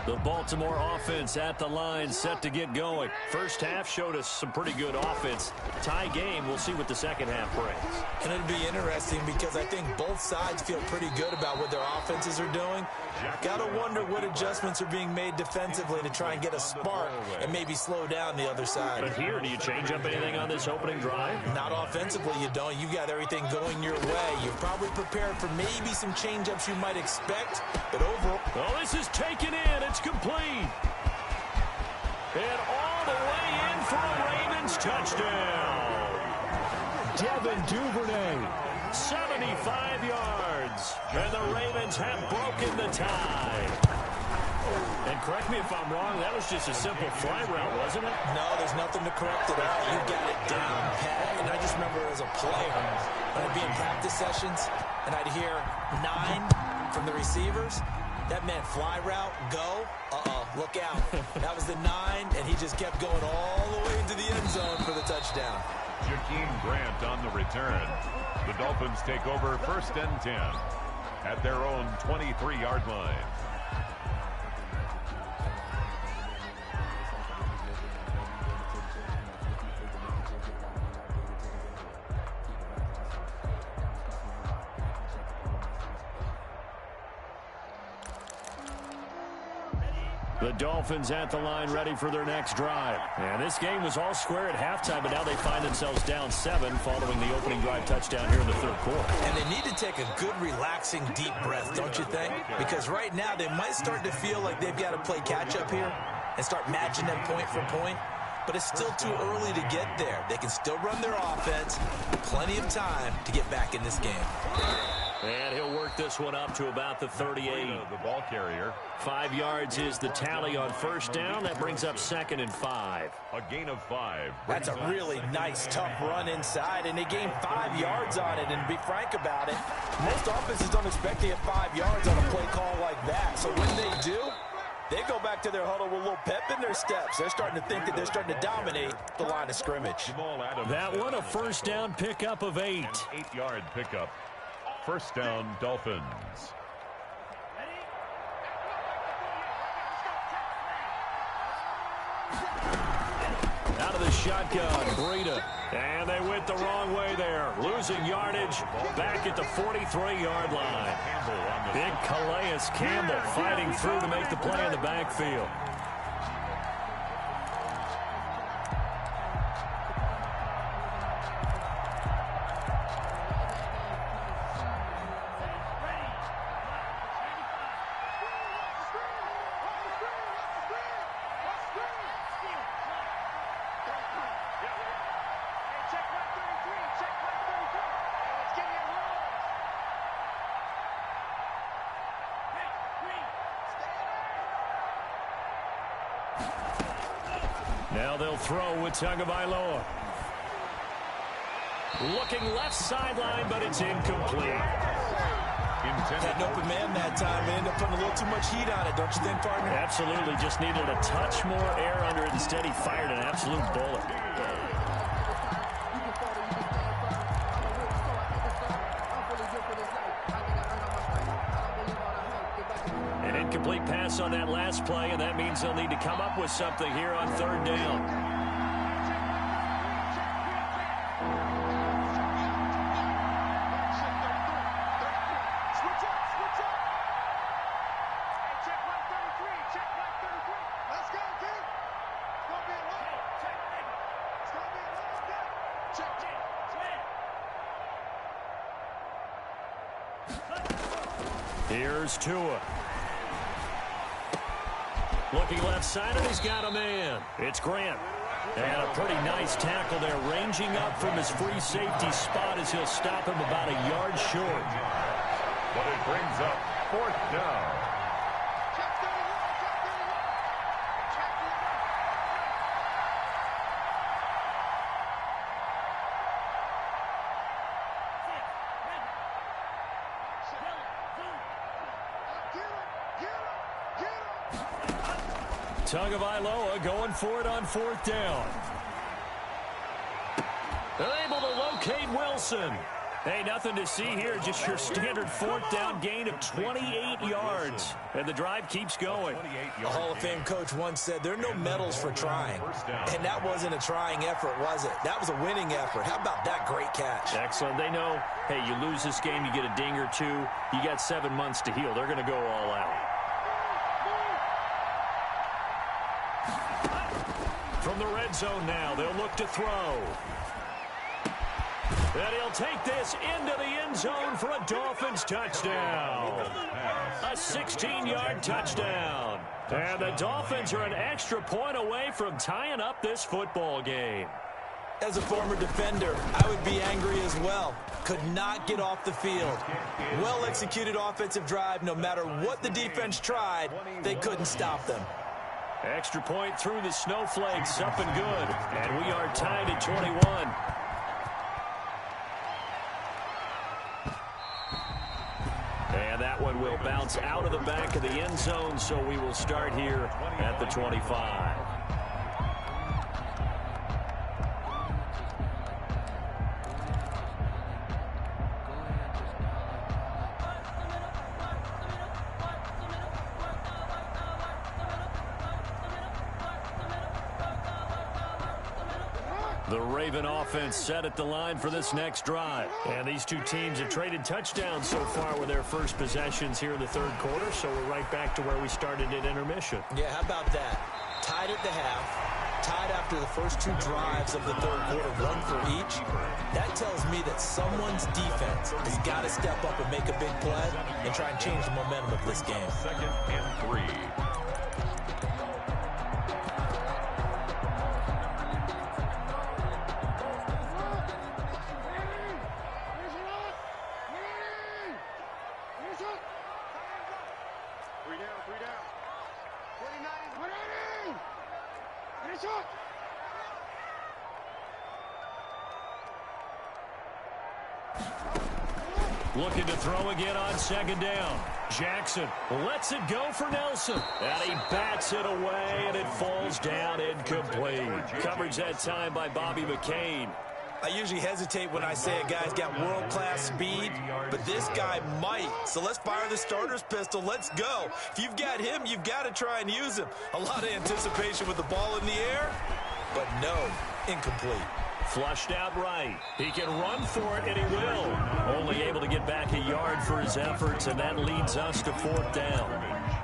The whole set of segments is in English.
The Baltimore offense at the line, set to get going. First half showed us some pretty good offense. Tie game, we'll see what the second half brings. And it'll be interesting because I think both sides feel pretty good about what their offenses are doing. Got to wonder what adjustments are being made defensively to try and get a spark and maybe slow down the other side. But here, do you change up anything on this opening drive? Not offensively, you don't. You got everything going your way. You've probably prepared for maybe some change-ups you might expect, but overall... Oh, this is taken in. It's complete. And all the way in for a Ravens touchdown. Devin Duvernay, 75 yards. And the Ravens have broken the tie. And correct me if I'm wrong, that was just a simple fly route, wasn't it? No, there's nothing to correct it out. You got it down pat. And I just remember as a player, when I'd be in practice sessions, and I'd hear 9 from the receivers. That meant fly route, go, look out. That was the 9, and he just kept going all the way into the end zone for the touchdown. Jakeem Grant on the return. The Dolphins take over 1st and 10 at their own 23-yard line. The Dolphins at the line, ready for their next drive. And this game was all square at halftime, but now they find themselves down 7 following the opening drive touchdown here in the 3rd quarter. And they need to take a good, relaxing, deep breath, don't you think? Because right now they might start to feel like they've got to play catch-up here and start matching them point for point. But it's still too early to get there. They can still run their offense. Plenty of time to get back in this game. And he'll work this one up to about the 38. The ball carrier. 5 yards is the tally on 1st down. That brings up 2nd and 5. A gain of 5. That's a really nice, tough run inside, and they gained 5 yards on it. And to be frank about it, most offenses don't expect to get 5 yards on a play call like that. So when they do, they go back to their huddle with a little pep in their steps. They're starting to think that they're starting to dominate the line of scrimmage. That one a 1st down pickup of 8. 8-yard pickup. 1st down, Dolphins. Out of the shotgun, Breida. And they went the wrong way there. Losing yardage back at the 43-yard line. Big Calais Campbell fighting through to make the play in the backfield. Now they'll throw with Tagovailoa. Looking left sideline, but it's incomplete. Had an open man that time and ended up putting a little too much heat on it, don't you think, partner? Absolutely. Just needed a touch more air under it. Instead, he fired an absolute bullet. An incomplete pass on that last play, and that means they'll need to come up with something here on 3rd down. Here's Tua. Looking left side, and he's got a man. It's Grant. And a pretty nice tackle there, ranging up from his free safety spot as he'll stop him about a yard short. But it brings up 4th down. Tagovailoa going for it on 4th down. Able to locate Wilson. Hey, nothing to see here. Just your standard fourth down gain of 28 yards. And the drive keeps going. A Hall of Fame coach once said, there are no medals for trying. And that wasn't a trying effort, was it? That was a winning effort. How about that great catch? Excellent. They know, hey, you lose this game, you get a ding or two. You got 7 months to heal. They're going to go all out. From the red zone now, they'll look to throw. And he'll take this into the end zone for a Dolphins touchdown. A 16-yard touchdown. And the Dolphins are an extra point away from tying up this football game. As a former defender, I would be angry as well. Could not get off the field. Well-executed offensive drive. No matter what the defense tried, they couldn't stop them. Extra point through the snowflakes, up and good. And we are tied at 21. And that one will bounce out of the back of the end zone, so we will start here at the 25. The Raven offense set at the line for this next drive. And these two teams have traded touchdowns so far with their first possessions here in the third quarter, so we're right back to where we started at intermission. Yeah, how about that? Tied at the half, tied after the first two drives of the third quarter, one for each. That tells me that someone's defense has got to step up and make a big play and try and change the momentum of this game. 2nd and 3. Looking to throw again on second down. Jackson lets it go for Nelson. And he bats it away, and it falls down incomplete. Coverage that time by Bobby McCain. I usually hesitate when I say a guy's got world-class speed, but this guy might. So let's fire the starter's pistol. Let's go. If you've got him, you've got to try and use him. A lot of anticipation with the ball in the air, but no, incomplete. Flushed out right. He can run for it, and he will. Only able to get back a yard for his efforts, and that leads us to fourth down.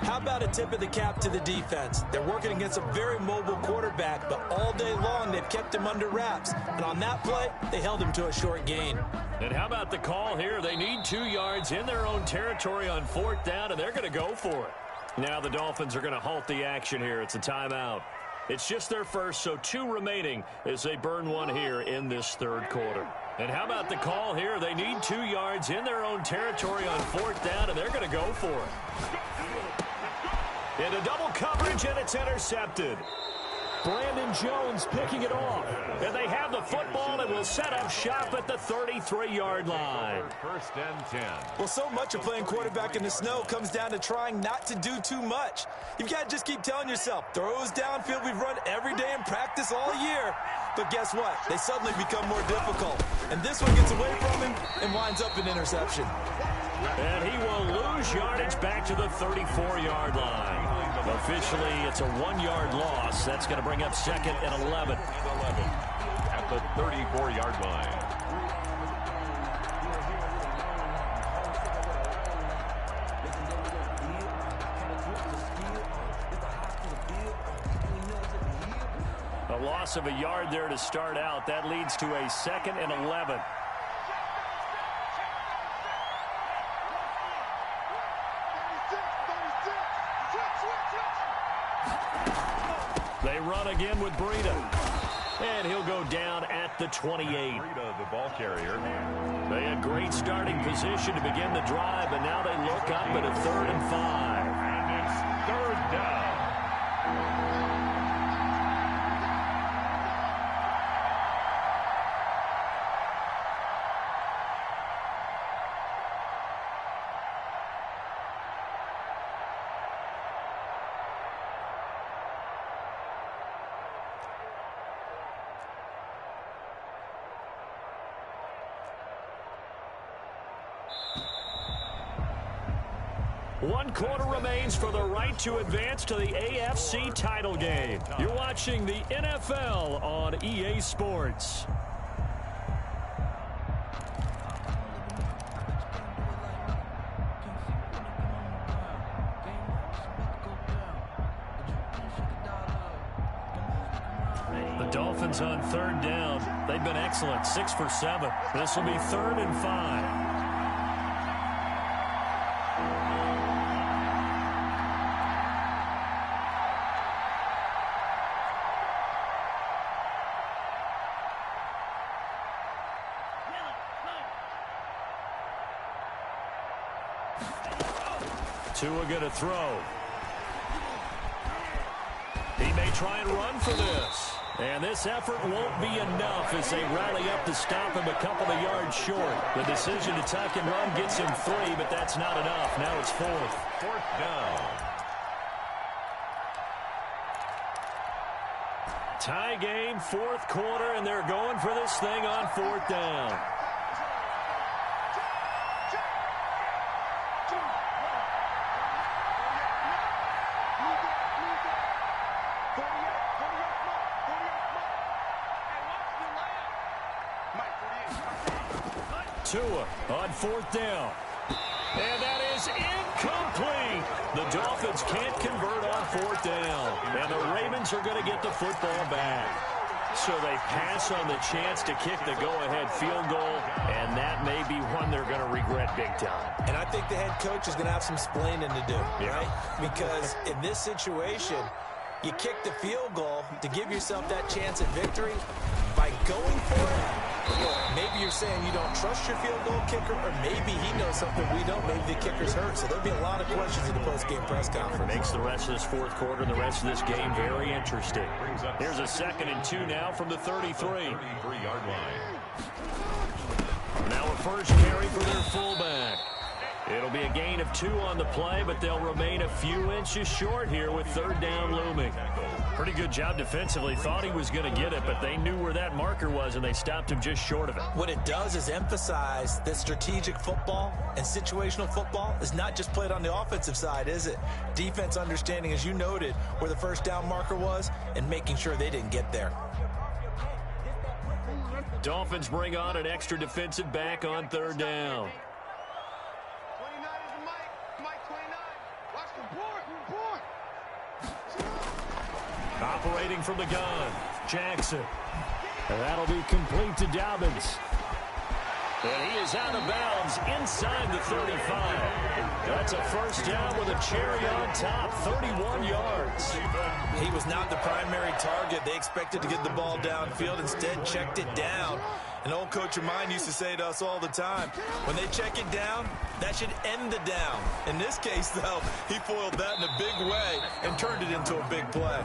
How about a tip of the cap to the defense? They're working against a very mobile quarterback, but all day long they've kept him under wraps. And on that play, they held him to a short gain. And how about the call here? They need 2 yards in their own territory on fourth down, and they're going to go for it. Now the Dolphins are going to halt the action here. It's a timeout. It's just their first, so 2 remaining as they burn one here in this third quarter. And how about the call here? They need 2 yards in their own territory on fourth down, and they're going to go for it. Into double coverage, and it's intercepted. Brandon Jones picking it off. And they have the football and will set up shop at the 33-yard line. 1st and 10. Well, so much of playing quarterback in the snow comes down to trying not to do too much. You've got to just keep telling yourself, throws downfield we've run every day in practice all year. But guess what? They suddenly become more difficult. And this one gets away from him and winds up an interception. And he will lose yardage back to the 34-yard line. Officially, it's a 1-yard loss. That's going to bring up 2nd and 11. At the 34-yard line. A loss of a yard there to start out. That leads to a 2nd and 11. They run again with Breida. And he'll go down at the 28. Breida, the ball carrier. They had great starting position to begin the drive, and now they look up at a 3rd and 5. And it's 3rd down. 1 quarter remains for the right to advance to the AFC title game. You're watching the NFL on EA Sports. The Dolphins on 3rd down. They've been excellent, 6 for 7. This will be 3rd and 5. Tua going to throw. He may try and run for this. And this effort won't be enough as they rally up to stop him a couple of yards short. The decision to tuck and run gets him 3, but that's not enough. Now it's 4th. 4th down. Tie game, 4th quarter, and they're going for this thing on 4th down. Tua on 4th down. And that is incomplete. The Dolphins can't convert on 4th down. And the Ravens are going to get the football back. So they pass on the chance to kick the go-ahead field goal, and that may be one they're going to regret big time. And I think the head coach is going to have some explaining to do, right? Because in this situation, you kick the field goal to give yourself that chance at victory. By going for it, maybe you're saying you don't trust your field goal kicker, or maybe he knows something we don't. Maybe the kicker's hurt. So there'll be a lot of questions in the post-game press conference. Makes the rest of this 4th quarter and the rest of this game very interesting. Here's a 2nd and 2 now from the 33. 33-yard line. Now a first carry for their fullback. It'll be a gain of 2 on the play, but they'll remain a few inches short here with 3rd down looming. Pretty good job defensively. Thought he was going to get it, but they knew where that marker was, and they stopped him just short of it. What it does is emphasize that strategic football and situational football is not just played on the offensive side, is it? Defense understanding, as you noted, where the first down marker was and making sure they didn't get there. Dolphins bring on an extra defensive back on 3rd down. Operating from the gun, Jackson. And that'll be complete to Dobbins. And he is out of bounds inside the 35. That's a first down with a cherry on top, 31 yards. He was not the primary target. They expected to get the ball downfield. Instead, checked it down. An old coach of mine used to say to us all the time, when they check it down, that should end the down. In this case, though, he foiled that in a big way and turned it into a big play.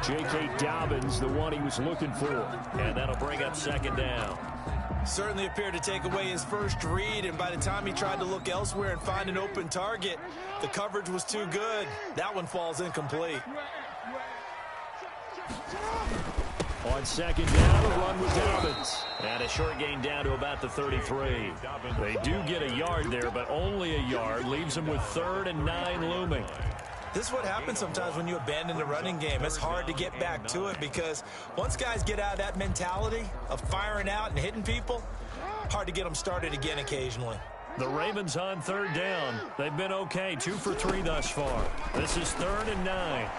J.K. Dobbins, the one he was looking for. And that'll bring up 2nd down. Certainly appeared to take away his first read, and by the time he tried to look elsewhere and find an open target, the coverage was too good. That one falls incomplete. On 2nd down, a run with Dobbins. And a short gain down to about the 33. They do get a yard there, but only a yard. Leaves them with 3rd and 9 looming. This is what happens sometimes when you abandon the running game. It's hard to get back to it because once guys get out of that mentality of firing out and hitting people, hard to get them started again occasionally. The Ravens on 3rd down. They've been okay, 2 for 3 thus far. This is 3rd and 9.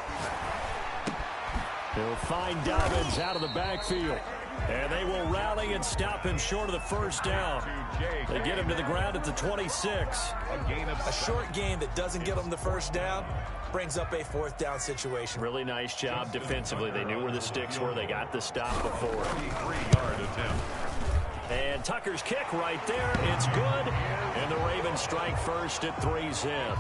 They'll find Dobbins out of the backfield. And they will rally and stop him short of the first down. They get him to the ground at the 26. A short gain that doesn't get them the first down brings up a 4th down situation. Really nice job defensively. They knew where the sticks were. They got the stop before. 3-yard attempt. And Tucker's kick right there. It's good. And the Ravens strike first at 3-zip.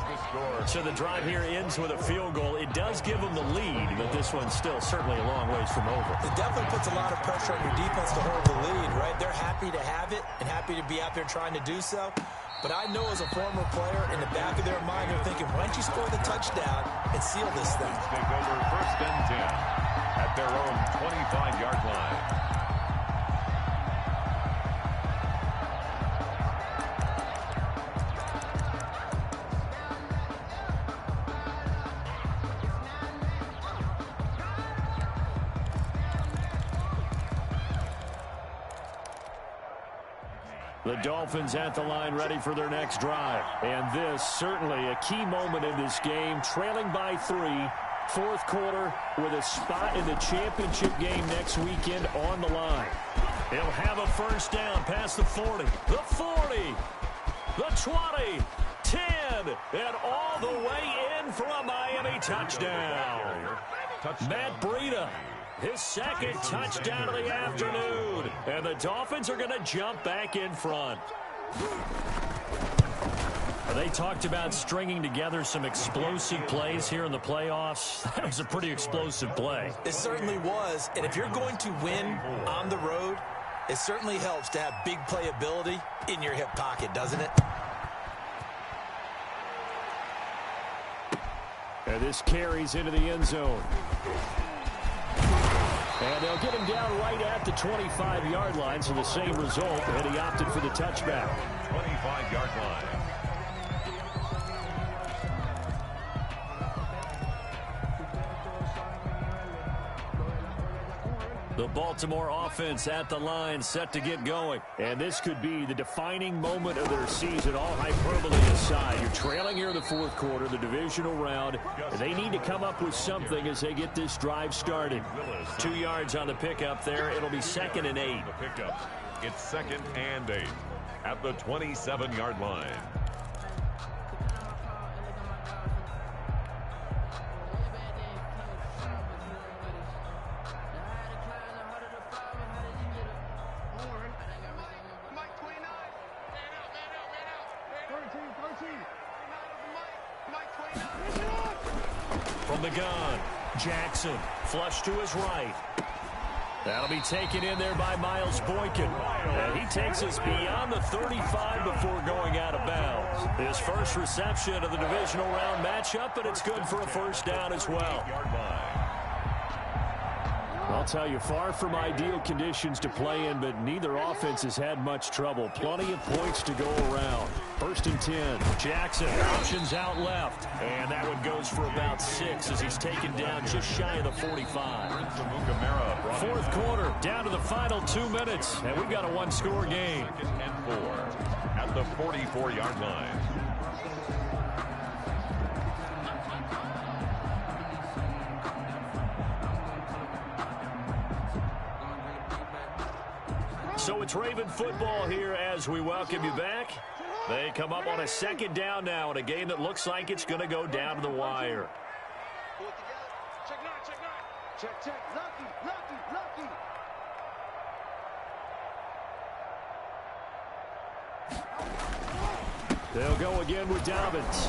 So the drive here ends with a field goal. It does give them the lead, but this one's still certainly a long ways from over. It definitely puts a lot of pressure on your defense to hold the lead, right? They're happy to have it and happy to be out there trying to do so. But I know as a former player, in the back of their mind, they're thinking, why don't you score the touchdown and seal this thing? Take over 1st and 10 at their own 25-yard line. The Dolphins at the line ready for their next drive. And this certainly a key moment in this game, trailing by 3. Fourth quarter with a spot in the championship game next weekend on the line. He'll have a first down past the 40, the 40, the 20, 10, and all the way in for a Miami touchdown. Matt Breida, his second touchdown of the afternoon. And the Dolphins are going to jump back in front. They talked about stringing together some explosive plays here in the playoffs. That was a pretty explosive play. It certainly was. And if you're going to win on the road, it certainly helps to have big playability in your hip pocket, doesn't it? And this carries into the end zone. And they'll get him down right at the 25-yard line, so the same result, and he opted for the touchback. 25-yard line. The Baltimore offense at the line, set to get going. And this could be the defining moment of their season, all hyperbole aside. You're trailing here in the fourth quarter, the divisional round. And they need to come up with something as they get this drive started. 2 yards on the pickup there. It'll be 2nd and 8. The pickup. It's 2nd and 8 at the 27-yard line. From the gun, Jackson, flush to his right. That'll be taken in there by Miles Boykin. And he takes us beyond the 35 before going out of bounds. His first reception of the divisional round matchup, but it's good for a first down as well. I'll tell you, far from ideal conditions to play in, but neither offense has had much trouble. Plenty of points to go around. 1st and 10. Jackson options out left. And that one goes for about 6 as he's taken down just shy of the 45. Fourth quarter, down to the final 2 minutes. And we've got a one-score game. 2nd and 4 at the 44-yard line. So it's Raven football here as we welcome you back. They come up on a 2nd down now in a game that looks like it's going to go down to the wire. Check, lucky. They'll go again with Dobbins.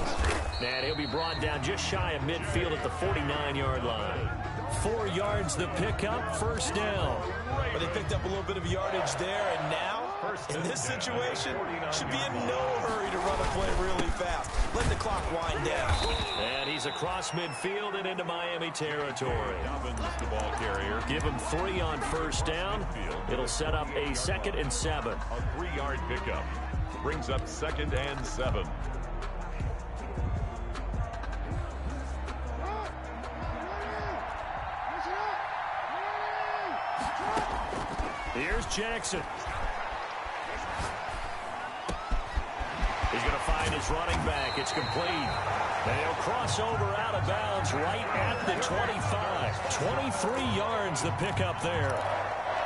And he'll be brought down just shy of midfield at the 49-yard line. 4 yards the pickup, 1st down. But they picked up a little bit of yardage there, and now, in this situation, should be in no hurry to run a play really fast. Let the clock wind down. And he's across midfield and into Miami territory. Dobbins, the ball carrier. Give him 3 on 1st down. It'll set up a 2nd and 7. A 3-yard pickup. Brings up 2nd and 7. Here's Jackson. He's going to find his running back. It's complete. And he'll cross over out of bounds right at the 25. 23 yards the pickup there.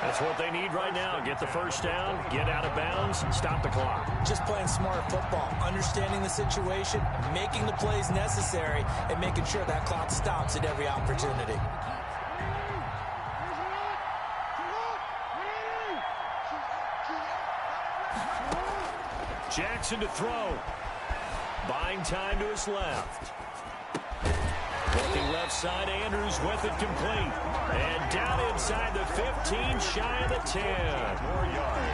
That's what they need right now. Get the first down, get out of bounds, stop the clock. Just playing smart football, understanding the situation, making the plays necessary, and making sure that clock stops at every opportunity. Jackson to throw. Buying time to his left. Looking left side, Andrews with it complete. And down inside the 15, shy of the 10.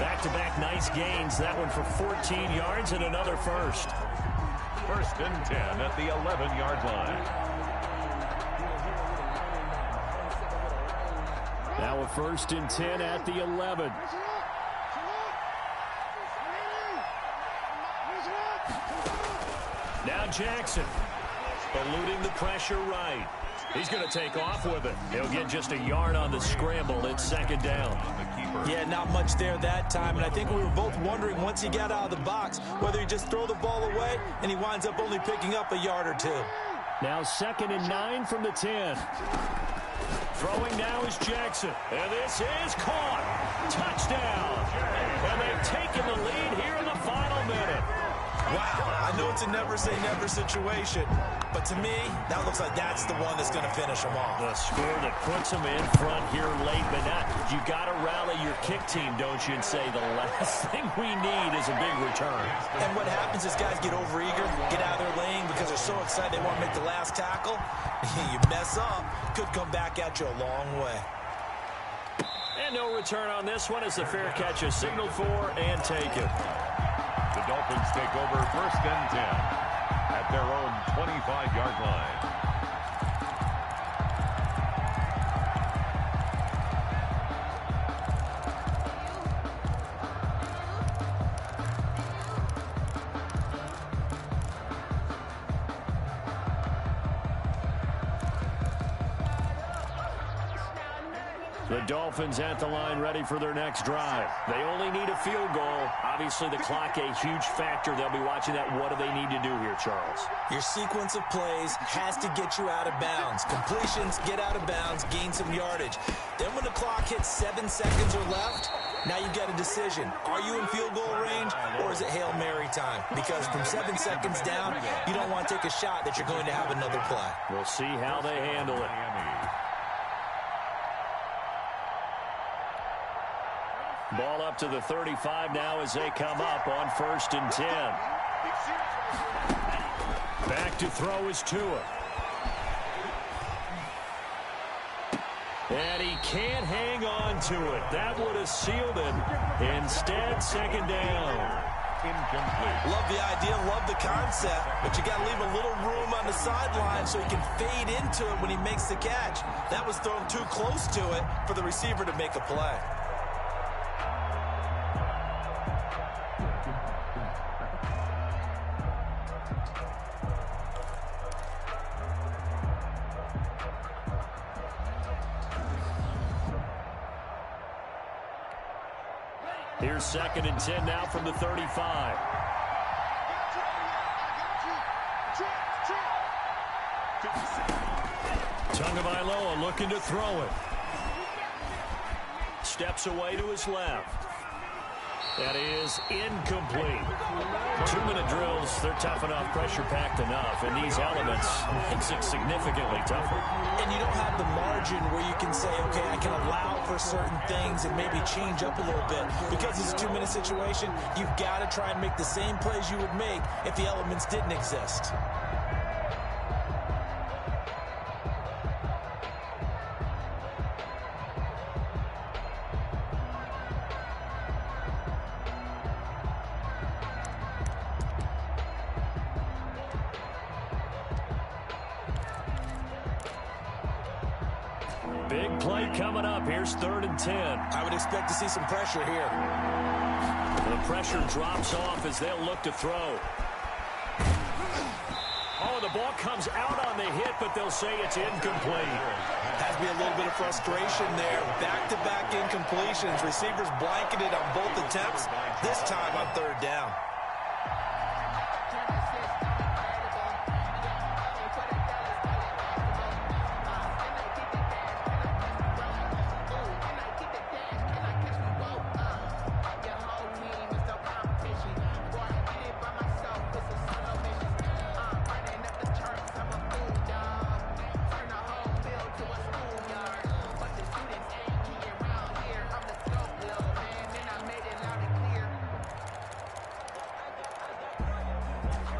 Back-to-back nice gains. That one for 14 yards and another first. 1st and 10 at the 11-yard line. Now a 1st and 10 at the 11. Now Jackson. Eluding the pressure right. He's going to take off with it. He'll get just a yard on the scramble. It's second down. Yeah, not much there that time. And I think we were both wondering once he got out of the box whether he just throw the ball away and he winds up only picking up a yard or two. Now 2nd and 9 from the 10. Throwing now is Jackson. And this is caught. Touchdown. And they've taken the lead here in the final minute. Wow, I know it's a never-say-never situation, but to me, that looks like that's the one that's going to finish them off. The score that puts them in front here late, but not. You got to rally your kick team, don't you, and say the last thing we need is a big return. And what happens is guys get overeager, get out of their lane because they're so excited they want to make the last tackle. You mess up, could come back at you a long way. And no return on this one as the fair catch is signaled for and taken. The Dolphins take over 1st and 10 at their own 25-yard line. The Dolphins at the line ready for their next drive. They only need a field goal. Obviously, the clock a huge factor. They'll be watching that. What do they need to do here, Charles? Your sequence of plays has to get you out of bounds. Completions, get out of bounds, gain some yardage. Then when the clock hits 7 seconds or left, now you get a decision. Are you in field goal range or is it Hail Mary time? Because from 7 seconds down, you don't want to take a shot that you're going to have another play. We'll see how they handle it. Ball up to the 35 now as they come up on 1st and 10. Back to throw is Tua. And he can't hang on to it. That would have sealed it. Instead, 2nd down. Incomplete. Love the idea, love the concept, but you got to leave a little room on the sideline so he can fade into it when he makes the catch. That was thrown too close to it for the receiver to make a play. Here's 2nd and 10 now from the 35. Tagovailoa looking to throw it. Steps away to his left. That is incomplete. 2-minute drills, they're tough enough, pressure-packed enough, and these elements makes it significantly tougher. And you don't have the margin where you can say, okay, I can allow for certain things and maybe change up a little bit. Because it's a 2-minute situation, you've got to try and make the same plays you would make if the elements didn't exist. Big play coming up. Here's 3rd and 10. I would expect to see some pressure here. The pressure drops off as they'll look to throw. Oh, the ball comes out on the hit, but they'll say it's incomplete. Has to be a little bit of frustration there. Back-to-back incompletions. Receivers blanketed on both attempts. This time on 3rd down.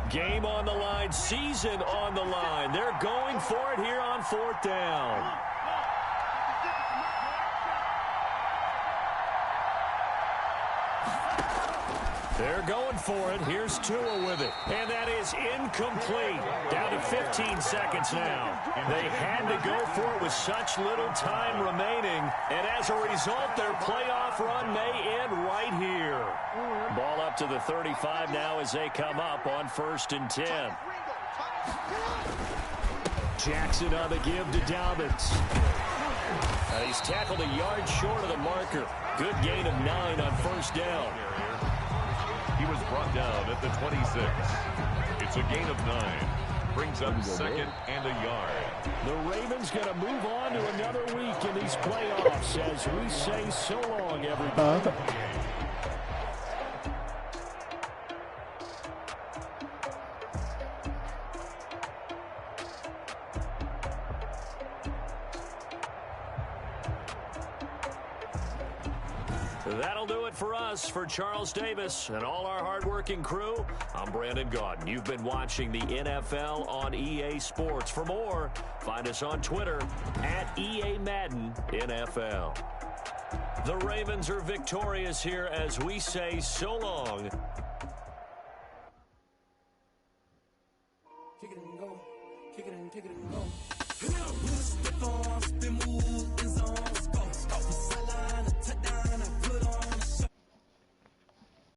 Game on the line, season on the line. They're going for it here on 4th down. They're going for it. Here's Tua with it. And that is incomplete. Down to 15 seconds now. They had to go for it with such little time remaining. And as a result, their playoff run may end right here. Ball up to the 35 now as they come up on 1st and 10. Jackson on the give to Dobbins. He's tackled a yard short of the marker. Good gain of 9 on first down. He was brought down at the 26. It's a gain of 9. Brings up second and a yard. The Ravens going to move on to another week in these playoffs as we say so long, everybody. That'll do it for us. For Charles Davis and all our hardworking crew, I'm Brandon Gaudin. You've been watching the NFL on EA Sports. For more, find us on Twitter at EA Madden NFL. The Ravens are victorious here as we say so long. Kick it and go. Kick it and go.